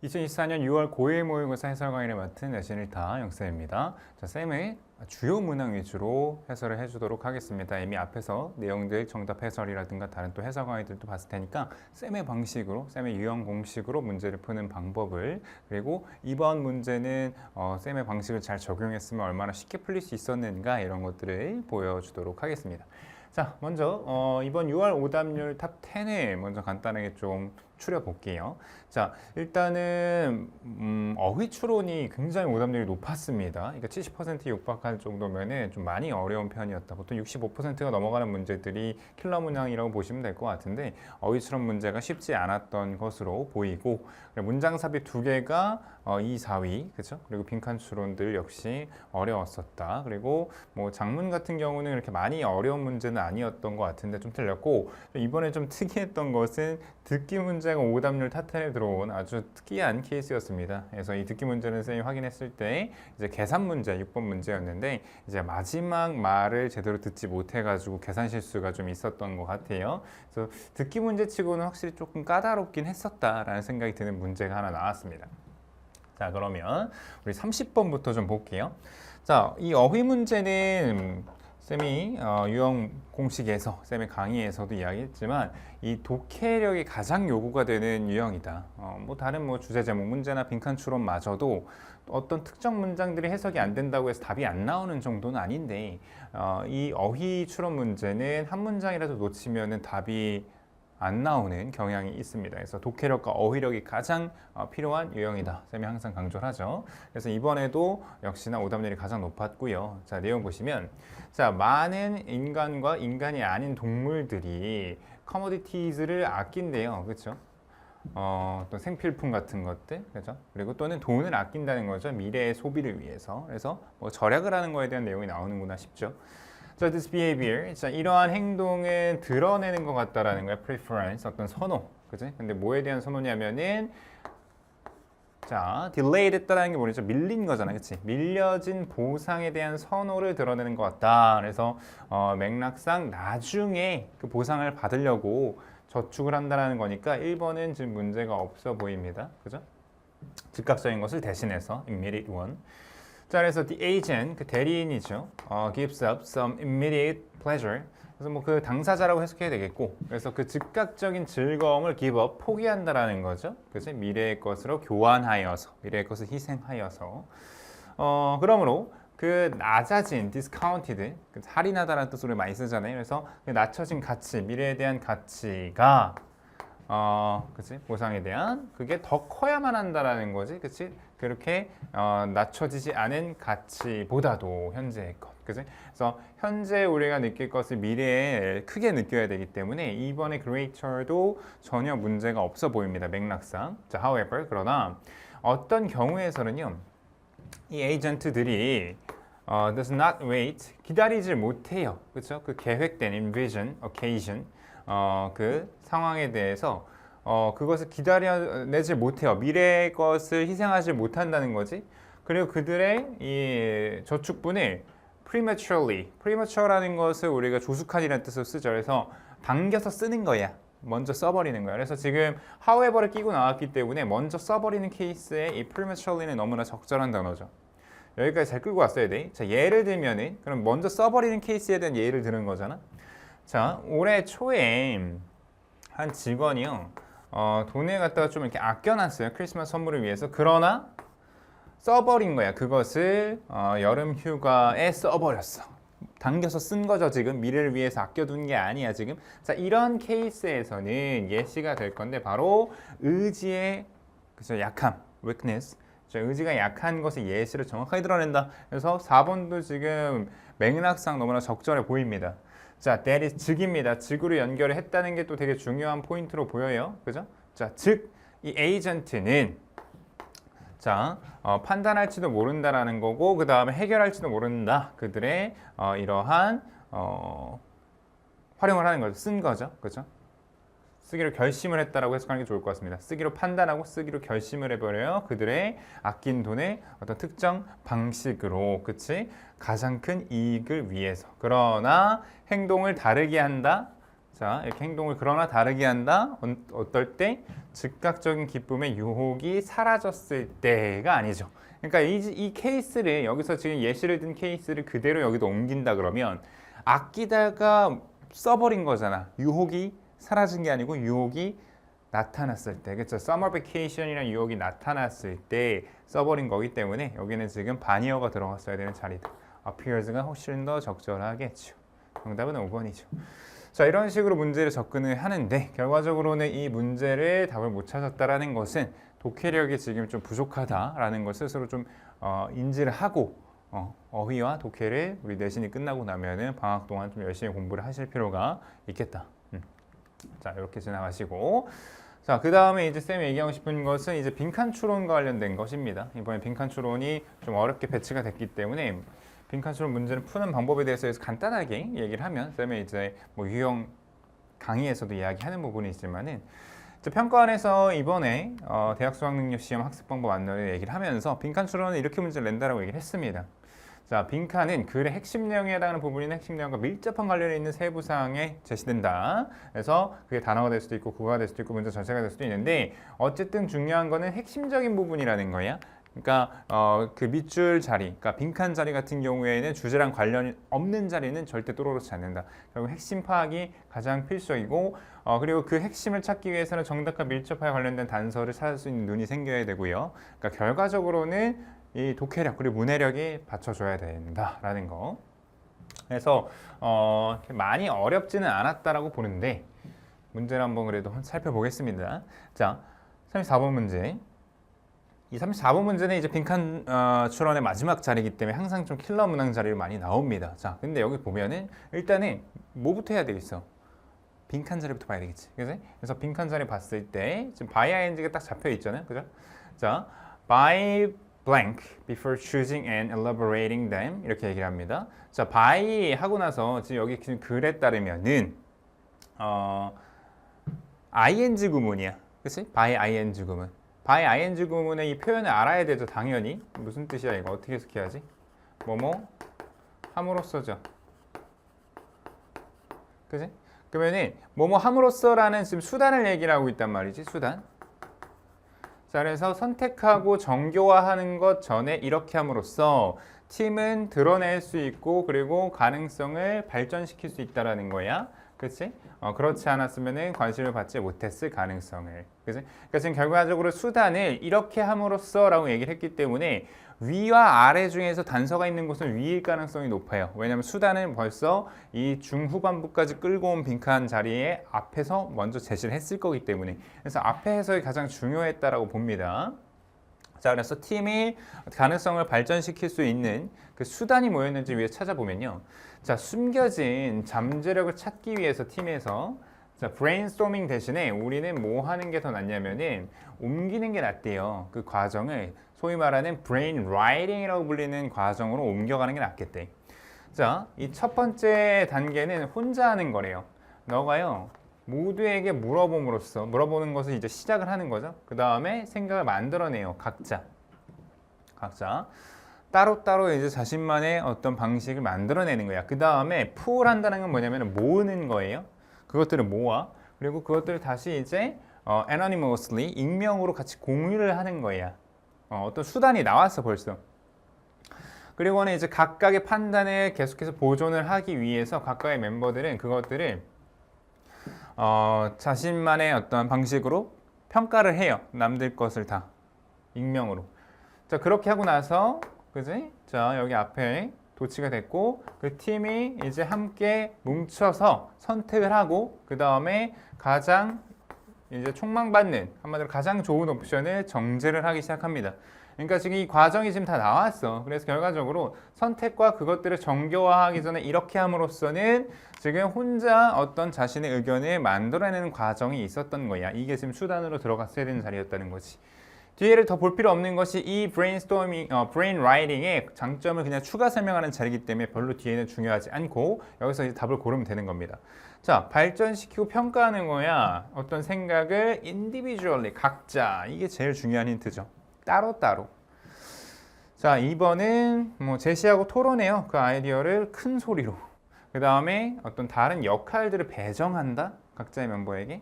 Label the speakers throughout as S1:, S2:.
S1: 2024년 6월 고1 모의고사 해설 강의를 맡은 내신일타 영쌤입니다. 자, 쌤의 주요 문항 위주로 해설을 해주도록 하겠습니다. 이미 앞에서 내용들 정답 해설이라든가 다른 또 해설 강의들도 봤을 테니까 쌤의 방식으로, 쌤의 유형 공식으로 문제를 푸는 방법을, 그리고 이번 문제는 쌤의 방식을 잘 적용했으면 얼마나 쉽게 풀릴 수 있었는가, 이런 것들을 보여주도록 하겠습니다. 자, 먼저 이번 6월 오답률 탑 10을 먼저 간단하게 좀 추려볼게요. 자, 일단은 어휘 추론이 굉장히 오답률이 높았습니다. 그러니까 70%에 육박할 정도면은 좀 많이 어려운 편이었다. 보통 65%가 넘어가는 문제들이 킬러 문항이라고 보시면 될 것 같은데, 어휘 추론 문제가 쉽지 않았던 것으로 보이고, 문장 삽입 2개가 2, 4위, 그렇죠? 그리고 빈칸 추론들 역시 어려웠었다. 그리고 뭐 장문 같은 경우는 그렇게 많이 어려운 문제는 아니었던 것 같은데 좀 틀렸고, 이번에 좀 특이했던 것은 듣기 문제가 오답률 탑 10에 들어온 아주 특이한 케이스였습니다. 그래서 이 듣기 문제는 쌤이 확인했을 때 이제 계산 문제 6번 문제였는데, 이제 마지막 말을 제대로 듣지 못해가지고 계산 실수가 좀 있었던 것 같아요. 그래서 듣기 문제치고는 확실히 조금 까다롭긴 했었다라는 생각이 드는 문제가 하나 나왔습니다. 자, 그러면 우리 30번부터 좀 볼게요. 자, 이 어휘 문제는 쌤이 유형 공식에서, 쌤의 강의에서도 이야기했지만 이 독해력이 가장 요구가 되는 유형이다. 뭐 다른 뭐 주제 제목 문제나 빈칸 추론마저도 어떤 특정 문장들이 해석이 안 된다고 해서 답이 안 나오는 정도는 아닌데, 이 어휘 추론 문제는 한 문장이라도 놓치면은 답이 안 나오는 경향이 있습니다. 그래서 독해력과 어휘력이 가장 필요한 유형이다. 쌤이 항상 강조를 하죠. 그래서 이번에도 역시나 오답률이 가장 높았고요. 자, 내용 보시면, 자, 많은 인간과 인간이 아닌 동물들이 커머디티즈를 아낀대요. 그렇죠? 또 생필품 같은 것들, 그죠? 그리고 또는 돈을 아낀다는 거죠. 미래의 소비를 위해서. 그래서 뭐 절약을 하는 거에 대한 내용이 나오는구나 싶죠. 자, this behavior, 자, 이러한 행동은 드러내는 것 같다라는 거야. preference, 어떤 선호, 그지? 근데 뭐에 대한 선호냐면은, 자, delayed 했다라는 게 뭐죠? 밀린 거잖아, 그치? 밀려진 보상에 대한 선호를 드러내는 것 같다. 그래서 맥락상 나중에 그 보상을 받으려고 저축을 한다라는 거니까 1번은 지금 문제가 없어 보입니다, 그죠? 즉각적인 것을 대신해서 immediate one. 자, 그래서 the agent, 그 대리인이죠. gives up some immediate pleasure. 그래서 뭐 그 당사자라고 해석해야 되겠고, 그래서 그 즉각적인 즐거움을 give up, 포기한다라는 거죠. 그치? 미래의 것으로 교환하여서, 미래의 것을 희생하여서. 그러므로 그 낮아진, discounted, 그 할인하다라는 뜻으로 많이 쓰잖아요. 그래서 그 낮춰진 가치, 미래에 대한 가치가 그치? 보상에 대한 그게 더 커야만 한다라는 거지, 그치? 그렇게 낮춰지지 않은 가치보다도 현재의 것, 그치? 그래서 현재 우리가 느낄 것을 미래에 크게 느껴야 되기 때문에 이번에 greater도 전혀 문제가 없어 보입니다, 맥락상. 자, however, 그러나 어떤 경우에서는요, 이 에이전트들이 does not wait, 기다리질 못해요, 그렇죠? 그 계획된 envision, occasion, 그 상황에 대해서 그것을 기다려내지 못해요. 미래의 것을 희생하지 못한다는 거지. 그리고 그들의 이 저축분을 premature라는 것을 우리가 조숙한이라는 뜻으로 쓰죠. 그래서 당겨서 쓰는 거야. 먼저 써버리는 거야. 그래서 지금 however를 끼고 나왔기 때문에 먼저 써버리는 케이스에 이 prematurely는 너무나 적절한 단어죠. 여기까지 잘 끌고 왔어야 돼. 자, 예를 들면은, 그럼 먼저 써버리는 케이스에 대한 예를 드는 거잖아. 자, 올해 초에 한 직원이요, 돈을 갖다가 좀 이렇게 아껴놨어요. 크리스마스 선물을 위해서. 그러나 써버린 거야. 그것을 여름 휴가에 써버렸어. 당겨서 쓴 거죠. 지금 미래를 위해서 아껴둔 게 아니야 지금. 자, 이런 케이스에서는 예시가 될 건데, 바로 의지의, 그죠, 약함, weakness. 자, 의지가 약한 것의 예시를 정확하게 드러낸다. 그래서 4번도 지금 맥락상 너무나 적절해 보입니다. 자, that is 즉입니다. 즉으로 연결을 했다는 게 또 되게 중요한 포인트로 보여요. 그죠? 자, 즉, 이 에이전트는, 자, 판단할지도 모른다라는 거고, 그 다음에 해결할지도 모른다. 그들의 이러한 활용을 하는 거죠. 쓴 거죠. 그죠? 쓰기로 결심을 했다라고 해석하는 게 좋을 것 같습니다. 쓰기로 판단하고 쓰기로 결심을 해버려요. 그들의 아낀 돈의 어떤 특정 방식으로, 그치? 가장 큰 이익을 위해서. 그러나 행동을 다르게 한다. 자, 이렇게 행동을 그러나 다르게 한다. 어떨 때? 즉각적인 기쁨의 유혹이 사라졌을 때가 아니죠. 그러니까 이 케이스를 여기서 지금 예시를 든 케이스를 그대로 여기도 옮긴다 그러면 아끼다가 써버린 거잖아. 유혹이 사라진 게 아니고 유혹이 나타났을 때, 그렇죠? Summer vacation이라는 유혹이 나타났을 때 써버린 거기 때문에 여기는 지금 반이어가 들어갔어야 되는 자리다. appears가 훨씬 더 적절하겠죠. 정답은 5번이죠. 자, 이런 식으로 문제를 접근을 하는데 결과적으로는 이 문제를 답을 못 찾았다라는 것은 독해력이 지금 좀 부족하다라는 걸 스스로 좀 인지를 하고 어휘와 독해를 우리 내신이 끝나고 나면은 방학 동안 좀 열심히 공부를 하실 필요가 있겠다. 자, 이렇게 지나가시고, 자, 그 다음에 이제 쌤이 얘기하고 싶은 것은 이제 빈칸 추론과 관련된 것입니다. 이번에 빈칸 추론이 좀 어렵게 배치가 됐기 때문에 빈칸 추론 문제를 푸는 방법에 대해서 간단하게 얘기를 하면 쌤의 이제 뭐 유형 강의에서도 이야기하는 부분이 있지만은 평가원에서 이번에 대학 수학능력 시험 학습 방법 안내를 얘기를 하면서 빈칸 추론은 이렇게 문제를 낸다라고 얘기를 했습니다. 자, 빈칸은 글의 핵심 내용에 해당하는 부분이나 핵심 내용과 밀접한 관련이 있는 세부 사항에 제시된다. 그래서 그게 단어가 될 수도 있고 국어가 될 수도 있고 문제 전체가 될 수도 있는데 어쨌든 중요한 거는 핵심적인 부분이라는 거야. 그러니까 그 밑줄 자리, 그러니까 빈칸 자리 같은 경우에는 주제랑 관련이 없는 자리는 절대 또렷지 않는다. 결국 핵심 파악이 가장 필수적이고 그리고 그 핵심을 찾기 위해서는 정답과 밀접하게 관련된 단서를 찾을 수 있는 눈이 생겨야 되고요. 그러니까 결과적으로는 이 독해력 그리고 문해력이 받쳐줘야 된다라는 거. 그래서 많이 어렵지는 않았다라고 보는데 문제를 한번 그래도 살펴보겠습니다. 자, 34번 문제. 이 34번 문제는 이제 빈칸 추론의 마지막 자리이기 때문에 항상 좀 킬러 문항 자리로 많이 나옵니다. 자, 근데 여기 보면은 일단은 뭐부터 해야 되겠어? 빈칸 자리부터 봐야 되겠지. 그래서 빈칸 자리 봤을 때 지금 by ing가 딱 잡혀 있잖아요. 그죠? 자, by blank before choosing and elaborating them 이렇게 얘기를 합니다. 자, by 하고 나서 지금 여기 글에 따르면은 ing 구문이야. 그치? by ing 구문. by ing 구문의 이 표현을 알아야 되죠. 당연히. 무슨 뜻이야 이거? 어떻게 해석해야지? 뭐뭐 함으로써죠. 그치? 그러면은 뭐뭐 함으로써라는 지금 수단을 얘기를 하고 있단 말이지. 수단. 자, 그래서 선택하고 정교화하는 것 전에 이렇게 함으로써 팀은 드러낼 수 있고 그리고 가능성을 발전시킬 수 있다라는 거야. 그렇지? 그렇지 않았으면 관심을 받지 못했을 가능성을. 그치? 그러니까 지금 결과적으로 수단을 이렇게 함으로써 라고 얘기를 했기 때문에 위와 아래 중에서 단서가 있는 곳은 위일 가능성이 높아요. 왜냐하면 수단은 벌써 이 중후반부까지 끌고 온 빈칸 자리에 앞에서 먼저 제시를 했을 거기 때문에 그래서 앞에 해석이 가장 중요했다라고 봅니다. 자, 그래서 팀이 가능성을 발전시킬 수 있는 그 수단이 뭐였는지 위에 찾아보면요. 자, 숨겨진 잠재력을 찾기 위해서 팀에서 자, 브레인스토밍 대신에 우리는 뭐 하는 게 더 낫냐면은 옮기는 게 낫대요. 그 과정을 소위 말하는 브레인 라이팅이라고 불리는 과정으로 옮겨가는 게 낫겠대. 자, 이 첫 번째 단계는 혼자 하는 거래요. 너가요. 모두에게 물어봄으로써 물어보는 것을 이제 시작을 하는 거죠. 그 다음에 생각을 만들어내요. 각자 따로따로 이제 자신만의 어떤 방식을 만들어내는 거야. 그 다음에 풀한다는 건 뭐냐면 모으는 거예요. 그것들을 모아 그리고 그것들을 다시 이제 anonymously 익명으로 같이 공유를 하는 거야. 어떤 수단이 나왔어 벌써. 그리고는 이제 각각의 판단을 계속해서 보존을 하기 위해서 각각의 멤버들은 그것들을 자신만의 어떤 방식으로 평가를 해요. 남들 것을 다 익명으로. 자, 그렇게 하고 나서 그지? 자, 여기 앞에 도치가 됐고 그 팀이 이제 함께 뭉쳐서 선택을 하고 그 다음에 가장 이제 촉망받는 한마디로 가장 좋은 옵션을 정제를 하기 시작합니다. 그러니까 지금 이 과정이 지금 다 나왔어. 그래서 결과적으로 선택과 그것들을 정교화하기 전에 이렇게 함으로써는 지금 혼자 어떤 자신의 의견을 만들어내는 과정이 있었던 거야. 이게 지금 수단으로 들어갔어야 되는 자리였다는 거지. 뒤에를 더 볼 필요 없는 것이 이 브레인스토밍, 브레인 라이팅의 장점을 그냥 추가 설명하는 자리이기 때문에 별로 뒤에는 중요하지 않고 여기서 이제 답을 고르면 되는 겁니다. 자, 발전시키고 평가하는 거야. 어떤 생각을 individually, 각자. 이게 제일 중요한 힌트죠. 따로따로. 자, 2번은 뭐 제시하고 토론해요. 그 아이디어를 큰 소리로. 그 다음에 어떤 다른 역할들을 배정한다. 각자의 멤버에게.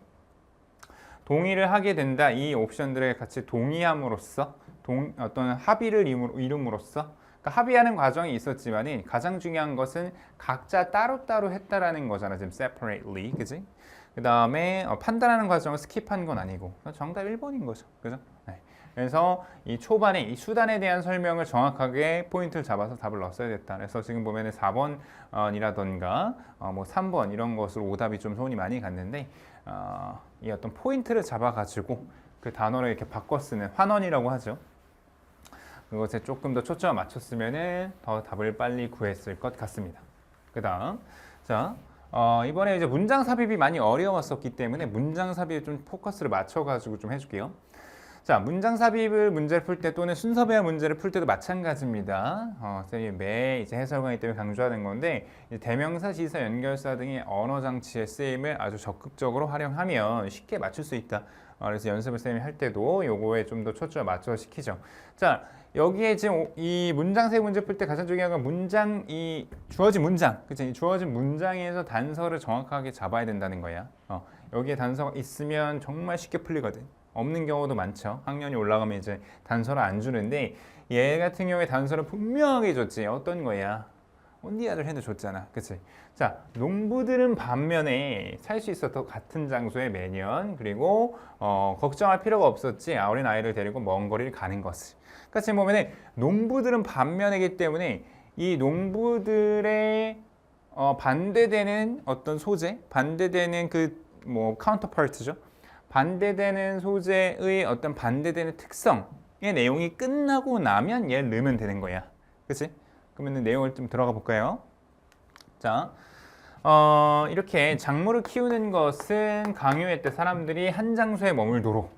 S1: 동의를 하게 된다. 이 옵션들을 같이 동의함으로써 어떤 합의를 이룸으로써 그러니까 합의하는 과정이 있었지만은 가장 중요한 것은 각자 따로따로 했다라는 거잖아. 지금 separately. 그지? 그 다음에 판단하는 과정을 스킵한 건 아니고 정답 1번인 거죠. 그죠? 네. 그래서 이 초반에 이 수단에 대한 설명을 정확하게 포인트를 잡아서 답을 넣었어야 됐다. 그래서 지금 보면은 4번이라던가 뭐 3번 이런 것으로 오답이 좀 손이 많이 갔는데 이 어떤 포인트를 잡아가지고 그 단어를 이렇게 바꿔 쓰는 환원이라고 하죠. 그것에 조금 더 초점을 맞췄으면은 더 답을 빨리 구했을 것 같습니다. 그 다음, 자, 이번에 이제 문장 삽입이 많이 어려웠었기 때문에 문장 삽입에 좀 포커스를 맞춰가지고 좀 해줄게요. 자, 문장 삽입을 문제를 풀 때 또는 순서 배열 문제를 풀 때도 마찬가지입니다. 선생님이 매 이제 해설 강의 때문에 강조하는 건데 대명사, 지사, 연결사 등의 언어 장치의 쓰임을 아주 적극적으로 활용하면 쉽게 맞출 수 있다. 그래서 연습을 선생님이 할 때도 요거에 좀 더 초점을 맞춰서 시키죠. 자, 여기에 지금 이 문장 세 문제 풀 때 가장 중요한 건 문장 이 주어진 문장, 그치? 주어진 문장에서 단서를 정확하게 잡아야 된다는 거야. 여기에 단서가 있으면 정말 쉽게 풀리거든. 없는 경우도 많죠. 학년이 올라가면 이제 단서를 안 주는데 얘 같은 경우에 단서를 분명하게 줬지. 어떤 거야? 온디아들 해도 줬잖아. 그치? 자, 농부들은 반면에 살 수 있었던 같은 장소에 매년 그리고 걱정할 필요가 없었지. 어린 아이를 데리고 먼 거리를 가는 것을. 그러니까 지금 보면은 농부들은 반면이기 때문에 이 농부들의 반대되는 어떤 소재, 반대되는 그 뭐 카운터파트죠. 반대되는 소재의 어떤 반대되는 특성의 내용이 끝나고 나면 얘를 넣으면 되는 거야. 그치? 그러면 내용을 좀 들어가 볼까요? 자, 이렇게 작물을 키우는 것은 강요할 때 사람들이 한 장소에 머물도록.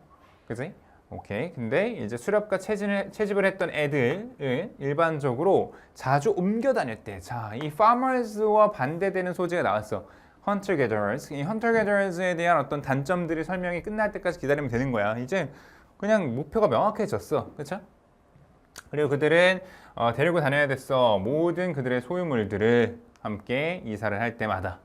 S1: 그치? 오케이. 근데 이제 수렵과 채집을 했던 애들은 일반적으로 자주 옮겨 다닐 때. 자, 이 farmers와 반대되는 소재가 나왔어. hunter-gatherers. 이 hunter-gatherers에 대한 어떤 단점들이 설명이 끝날 때까지 기다리면 되는 거야. 이제 그냥 목표가 명확해졌어. 그쵸? 그리고 그들은 데리고 다녀야 됐어. 모든 그들의 소유물들을 함께 이사를 할 때마다.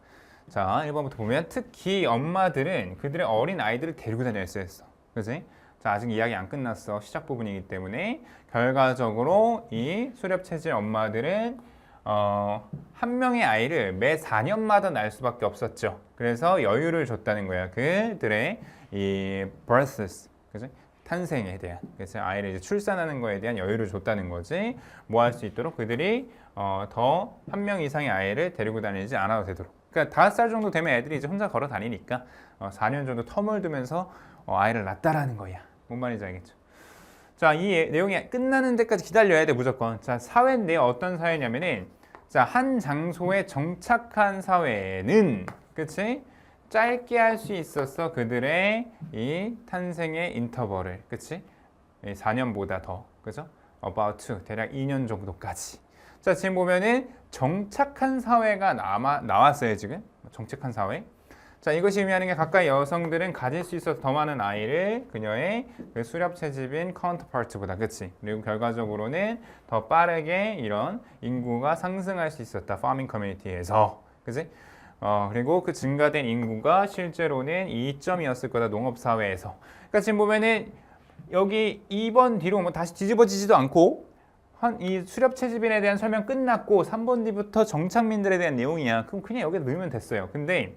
S1: 자, 1번부터 보면 특히 엄마들은 그들의 어린 아이들을 데리고 다녔어야 했어. 그치? 자, 아직 이야기 안 끝났어. 시작 부분이기 때문에 결과적으로 이 수렵체질 엄마들은 한 명의 아이를 매 4년마다 낳을 수밖에 없었죠. 그래서 여유를 줬다는 거야. 그들의 이 births, 그치? 탄생에 대한, 그래서 아이를 이제 출산하는 거에 대한 여유를 줬다는 거지. 뭐 할 수 있도록 그들이 더 한 명 이상의 아이를 데리고 다니지 않아도 되도록. 그러니까 5살 정도 되면 애들이 이제 혼자 걸어 다니니까 4년 정도 텀을 두면서 아이를 낳았다라는 거야. 뭔 말인지 알겠죠? 자, 이 내용이 끝나는 데까지 기다려야 돼, 무조건. 자, 사회인데 어떤 사회냐면은, 자, 한 장소에 정착한 사회는, 그치? 짧게 할 수 있었어, 그들의 이 탄생의 인터벌을, 그치? 4년보다 더, 그죠? about to, 대략 2년 정도까지. 자, 지금 보면은 정착한 사회가 나왔어요, 지금. 정착한 사회. 자, 이것이 의미하는 게 가까이 여성들은 가질 수 있어서 더 많은 아이를 그녀의 그 수렵 채집인 카운터파트보다, 그치? 그리고 결과적으로는 더 빠르게 이런 인구가 상승할 수 있었다, 파밍 커뮤니티에서, 그치? 그리고 그 증가된 인구가 실제로는 2점이었을 거다, 농업 사회에서. 그러니까 지금 보면은 여기 2번 뒤로 뭐 다시 뒤집어지지도 않고 이 수렵 채집인에 대한 설명 끝났고 3번 뒤부터 정착민들에 대한 내용이야. 그럼 그냥 여기에 넣으면 됐어요. 근데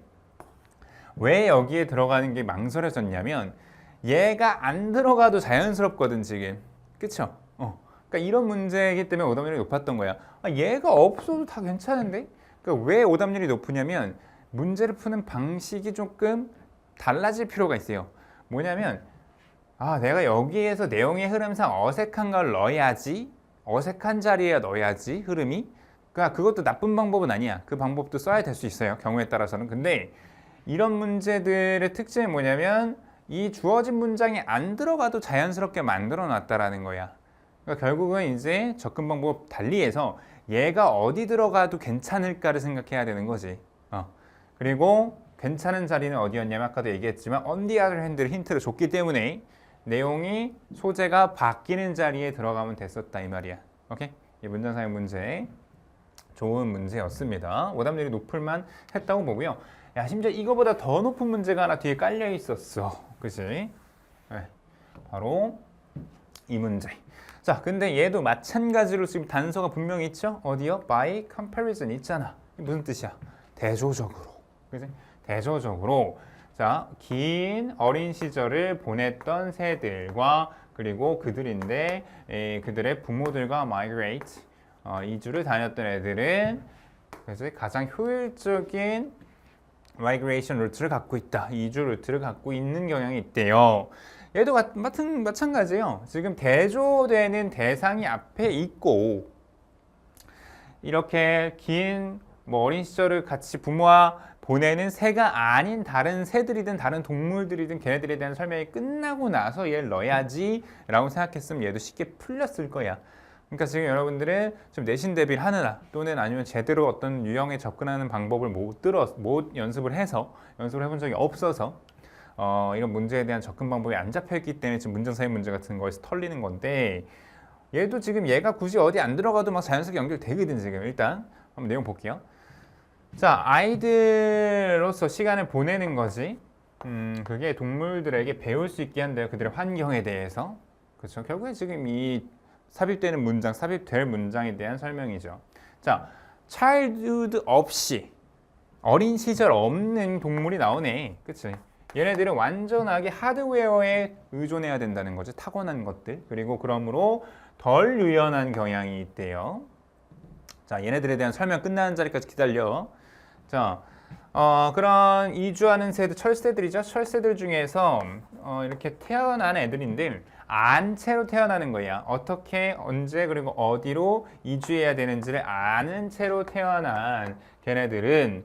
S1: 왜 여기에 들어가는 게 망설여졌냐면 얘가 안 들어가도 자연스럽거든 지금. 그쵸? 그러니까 이런 문제이기 때문에 오답률이 높았던 거야. 얘가 없어도 다 괜찮은데? 그러니까 왜 오답률이 높으냐면 문제를 푸는 방식이 조금 달라질 필요가 있어요. 뭐냐면 내가 여기에서 내용의 흐름상 어색한 걸 넣어야지, 어색한 자리에 넣어야지 흐름이. 그러니까 그것도 나쁜 방법은 아니야. 그 방법도 써야 될 수 있어요, 경우에 따라서는. 근데 이런 문제들의 특징이 뭐냐면 이 주어진 문장이 안 들어가도 자연스럽게 만들어 놨다라는 거야. 그러니까 결국은 이제 접근 방법 달리해서 얘가 어디 들어가도 괜찮을까를 생각해야 되는 거지. 그리고 괜찮은 자리는 어디였냐면 아까도 얘기했지만 on the other hand를 힌트를 줬기 때문에 내용이 소재가 바뀌는 자리에 들어가면 됐었다 이 말이야. 오케이? 이 문장 사용 문제 좋은 문제였습니다. 오답률이 높을만 했다고 보고요. 야, 심지어 이거보다 더 높은 문제가 하나 뒤에 깔려 있었어. 그치? 네, 바로 이 문제. 자, 근데 얘도 마찬가지로 지금 단서가 분명히 있죠? 어디요? by comparison 있잖아. 무슨 뜻이야? 대조적으로. 그치? 대조적으로. 자, 긴 어린 시절을 보냈던 새들과 그리고 그들인데 그들의 부모들과 migrate 이주를 다녔던 애들은 그래서 가장 효율적인 migration 루트를 갖고 있다. 이주 루트를 갖고 있는 경향이 있대요. 얘도 마찬가지예요. 지금 대조되는 대상이 앞에 있고 이렇게 긴 어린 시절을 같이 부모와 보내는 새가 아닌 다른 새들이든 다른 동물들이든 걔네들에 대한 설명이 끝나고 나서 얘를 넣어야지 라고 생각했으면 얘도 쉽게 풀렸을 거야. 그러니까 지금 여러분들은 좀 내신 대비를 하느라 또는 아니면 제대로 어떤 유형에 접근하는 방법을 못 연습을 해본 적이 없어서 이런 문제에 대한 접근 방법이 안 잡혀있기 때문에 지금 문전사의 문제 같은 거에서 털리는 건데 얘도 지금 얘가 굳이 어디 안 들어가도 막 자연스럽게 연결되거든. 지금 일단 한번 내용 볼게요. 자, 아이들로서 시간을 보내는 거지. 그게 동물들에게 배울 수 있게 한대요. 그들의 환경에 대해서. 그렇죠. 결국에 지금 이 삽입되는 문장, 삽입될 문장에 대한 설명이죠. 자, childhood 없이 어린 시절 없는 동물이 나오네. 그치? 얘네들은 완전하게 하드웨어에 의존해야 된다는 거죠. 타고난 것들. 그리고 그러므로 덜 유연한 경향이 있대요. 자, 얘네들에 대한 설명 끝나는 자리까지 기다려. 자, 그런 이주하는 새들, 철새들이죠. 철새들 중에서 이렇게 태어난 애들인데 안 채로 태어나는 거야. 어떻게, 언제, 그리고 어디로 이주해야 되는지를 아는 채로 태어난 걔네들은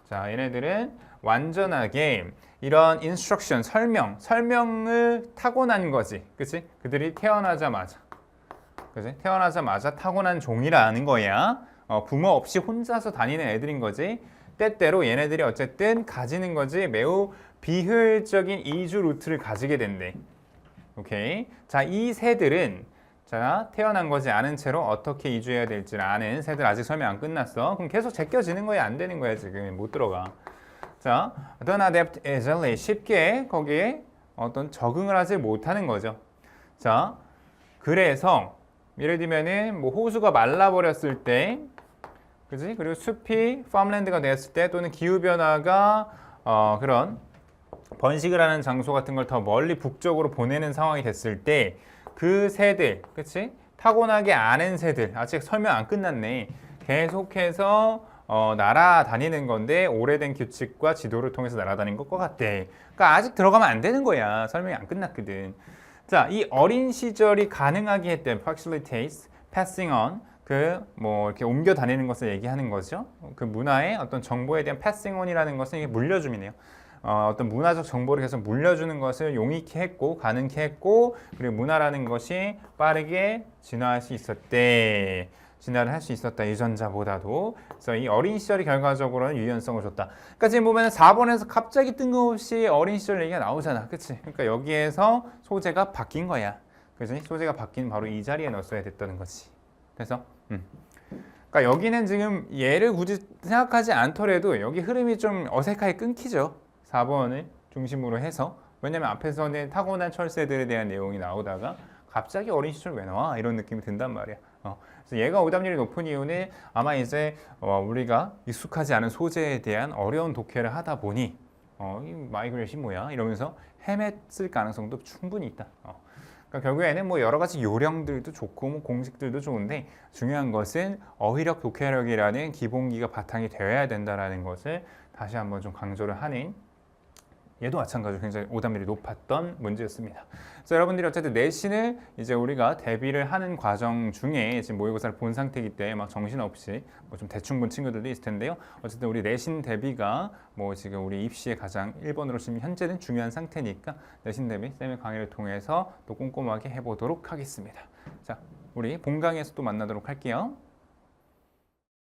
S1: 자, 얘네들은 완전하게 이런 인스트럭션, 설명을 타고난 거지. 그치? 그들이 태어나자마자. 그치? 태어나자마자 타고난 종이라는 거야. 부모 없이 혼자서 다니는 애들인 거지. 때때로 얘네들이 어쨌든 가지는 거지 매우 비효율적인 이주 루트를 가지게 된대. 오케이. 자, 이 새들은 자, 태어난 거지 않은 채로 어떻게 이주해야 될지를 아는 새들 아직 설명 안 끝났어. 그럼 계속 제껴지는 거야, 안 되는 거야, 지금 못 들어가. 자, don't adapt easily 쉽게 거기에 어떤 적응을 하지 못하는 거죠. 자, 그래서 예를 들면은 뭐 호수가 말라버렸을 때 그지? 그리고 숲이 팜랜드가 됐을 때 또는 기후변화가 그런 번식을 하는 장소 같은 걸 더 멀리 북쪽으로 보내는 상황이 됐을 때 그 새들, 그치? 타고나게 아는 새들, 아직 설명 안 끝났네. 계속해서 날아다니는 건데 오래된 규칙과 지도를 통해서 날아다니는 것과 같대. 그러니까 아직 들어가면 안 되는 거야. 설명이 안 끝났거든. 자, 이 어린 시절이 가능하게 했던 facilitates, passing on 이렇게 옮겨 다니는 것을 얘기하는 거죠. 그 문화의 어떤 정보에 대한 passing on이라는 것은 이게 물려줌이네요. 어떤 문화적 정보를 계속 물려주는 것을 용이케 했고 가능케 했고 그리고 문화라는 것이 빠르게 진화할 수 있었대. 진화를 할 수 있었다. 유전자보다도. 그래서 이 어린 시절이 결과적으로는 유연성을 줬다. 그러니까 지금 보면 4번에서 갑자기 뜬금없이 어린 시절 얘기가 나오잖아. 그치? 그러니까 여기에서 소재가 바뀐 거야. 그치? 소재가 바뀐 바로 이 자리에 넣었어야 됐다는 거지. 그래서 그러니까 여기는 지금 얘를 굳이 생각하지 않더라도 여기 흐름이 좀 어색하게 끊기죠. 4번을 중심으로 해서. 왜냐면 앞에서는 타고난 철새들에 대한 내용이 나오다가 갑자기 어린 시절 왜 나와? 이런 느낌이 든단 말이야. 그래서 얘가 오답률이 높은 이유는 아마 이제 우리가 익숙하지 않은 소재에 대한 어려운 독해를 하다 보니 이 마이그레이션이 뭐야? 이러면서 헤맸을 가능성도 충분히 있다. 그러니까 결국에는 뭐 여러 가지 요령들도 좋고 뭐 공식들도 좋은데 중요한 것은 어휘력 독해력이라는 기본기가 바탕이 되어야 된다라는 것을 다시 한번 좀 강조를 하는 얘도 마찬가지로 굉장히 오답률이 높았던 문제였습니다. 그래서 여러분들이 어쨌든 내신을 이제 우리가 대비를 하는 과정 중에 지금 모의고사를 본 상태이기 때문에 막 정신없이 뭐 좀 대충 본 친구들도 있을 텐데요. 어쨌든 우리 내신 대비가 뭐 지금 우리 입시에 가장 1번으로 지금 현재는 중요한 상태니까 내신 대비 쌤의 강의를 통해서 또 꼼꼼하게 해보도록 하겠습니다. 자, 우리 본 강의에서 또 만나도록 할게요.